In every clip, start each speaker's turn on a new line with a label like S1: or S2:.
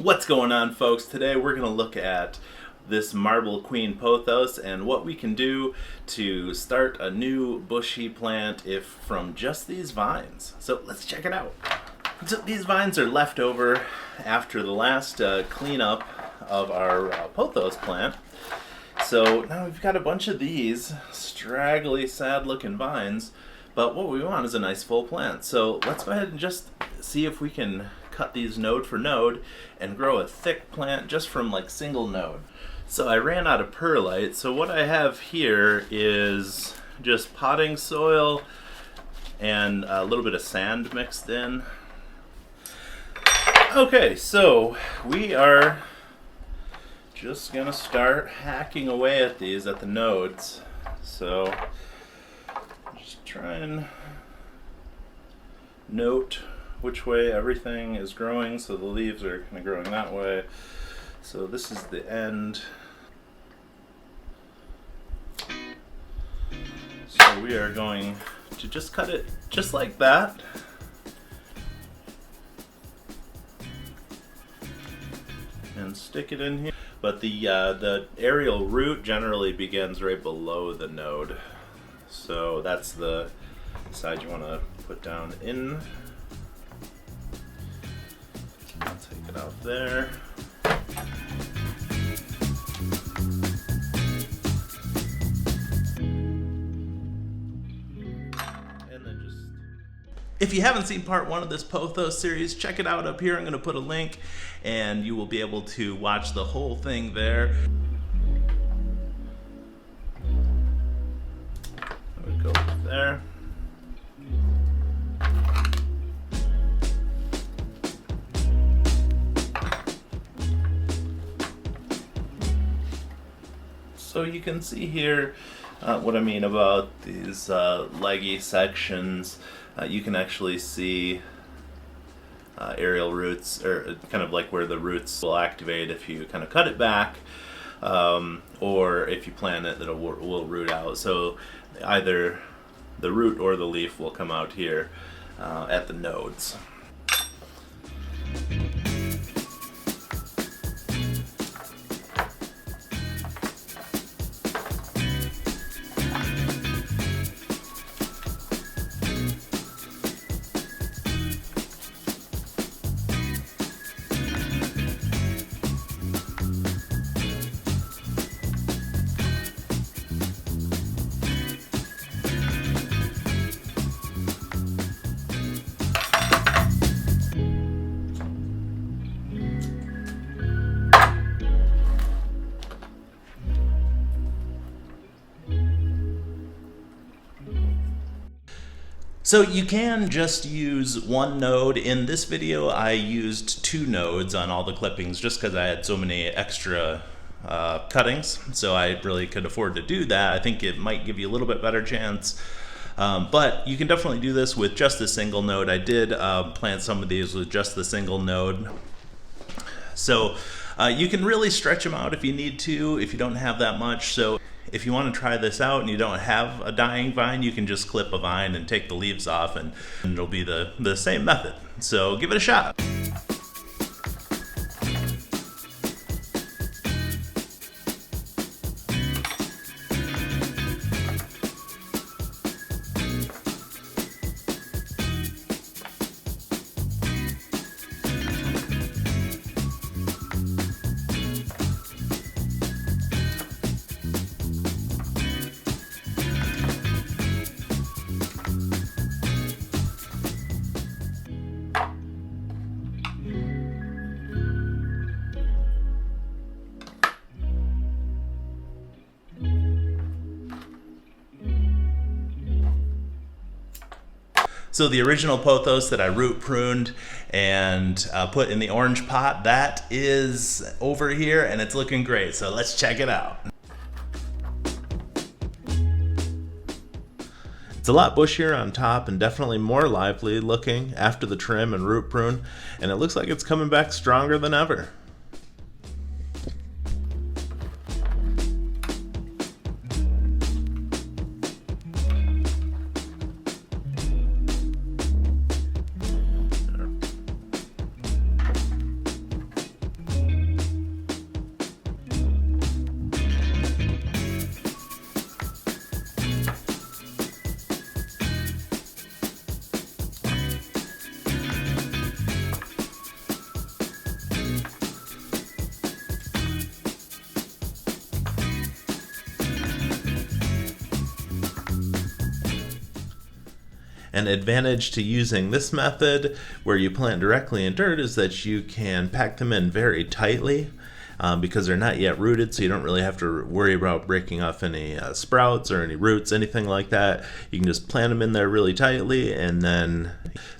S1: What's going on, folks? Today we're going to look at this marble queen pothos and what we can do to start a new bushy plant if from just these vines. So let's check it out. So these vines are left over after the last cleanup of our pothos plant. So now we've got a bunch of these straggly, sad looking vines, but what we want is a nice full plant. So let's go ahead and just see if we can cut these node for node and grow a thick plant just from like single node. So I ran out of perlite, so what I have here is just potting soil and a little bit of sand mixed in. Okay, so we are just gonna start hacking away at these at the nodes. So just try and note which way everything is growing. So the leaves are kind of growing that way. So this is the end. So we are going to just cut it just like that. And stick it in here. But the aerial root generally begins right below the node. So that's the side you want to put down in. I'll take it out there. And then just... If you haven't seen part 1 of this pothos series, check it out up here. I'm going to put a link and you will be able to watch the whole thing there. I would go there. So you can see here what I mean about these leggy sections. You can actually see aerial roots, or kind of like where the roots will activate if you kind of cut it back, or if you plant it, that it will root out. So either the root or the leaf will come out here at the nodes. So you can just use one node. In this video I used 2 nodes on all the clippings just because I had so many extra cuttings, so I really could afford to do that. I think it might give you a little bit better chance, but you can definitely do this with just a single node. I did plant some of these with just the single node. So you can really stretch them out if you need to, if you don't have that much. So if you want to try this out and you don't have a dying vine, you can just clip a vine and take the leaves off, and it'll be the same method. So give it a shot. So the original pothos that I root pruned and put in the orange pot, that is over here and it's looking great. So let's check it out. It's a lot bushier on top and definitely more lively looking after the trim and root prune, and it looks like it's coming back stronger than ever. An advantage to using this method where you plant directly in dirt is that you can pack them in very tightly because they're not yet rooted, so you don't really have to worry about breaking off any sprouts or any roots, anything like that. You can just plant them in there really tightly, and then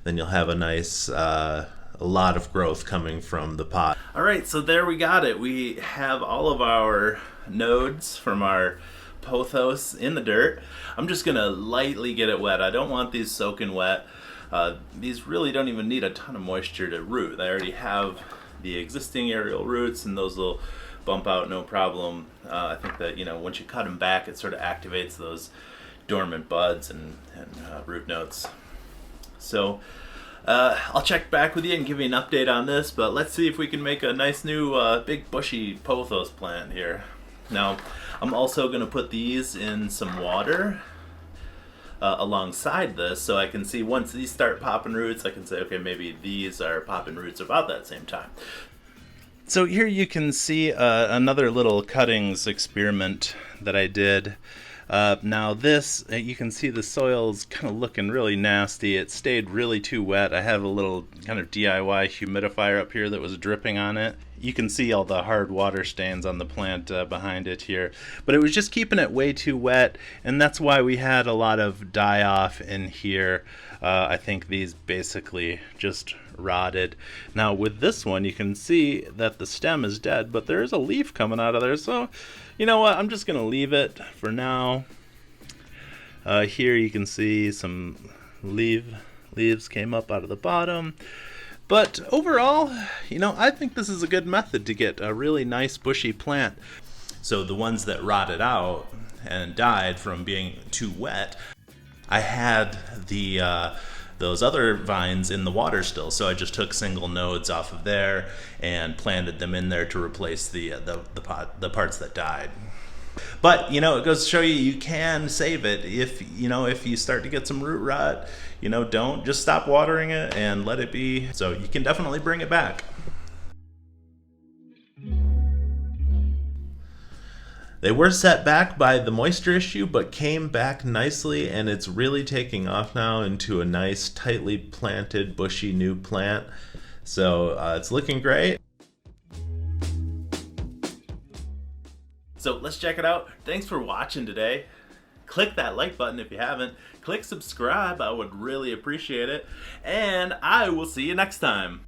S1: you'll have a nice a lot of growth coming from the pot. All right, so there we got it. We have all of our nodes from our pothos in the dirt. I'm just gonna lightly get it wet. I don't want these soaking wet. These really don't even need a ton of moisture to root. They already have the existing aerial roots, and those will bump out no problem. I think that, you know, once you cut them back, it sort of activates those dormant buds and root nodes. So I'll check back with you and give you an update on this, but let's see if we can make a nice new big bushy pothos plant here. Now, I'm also going to put these in some water alongside this, so I can see once these start popping roots, I can say, okay, maybe these are popping roots about that same time. So here you can see another little cuttings experiment that I did. Now this, you can see the soil's kind of looking really nasty. It stayed really too wet. I have a little kind of DIY humidifier up here that was dripping on it. You can see all the hard water stains on the plant behind it here. But it was just keeping it way too wet, and that's why we had a lot of die-off in here. I think these basically just rotted. Now with this one, you can see that the stem is dead, but there is a leaf coming out of there. So, you know what? I'm just going to leave it for now. Here you can see some leaves came up out of the bottom. But overall, you know, I think this is a good method to get a really nice bushy plant. So the ones that rotted out and died from being too wet, I had those other vines in the water still, so I just took single nodes off of there and planted them in there to replace the parts that died. But, you know, it goes to show you, you can save it. If you start to get some root rot, you know, don't just stop watering it and let it be. So you can definitely bring it back. They were set back by the moisture issue, but came back nicely, and it's really taking off now into a nice, tightly planted, bushy new plant. So it's looking great. So let's check it out. Thanks for watching today. Click that like button if you haven't. Click subscribe, I would really appreciate it. And I will see you next time.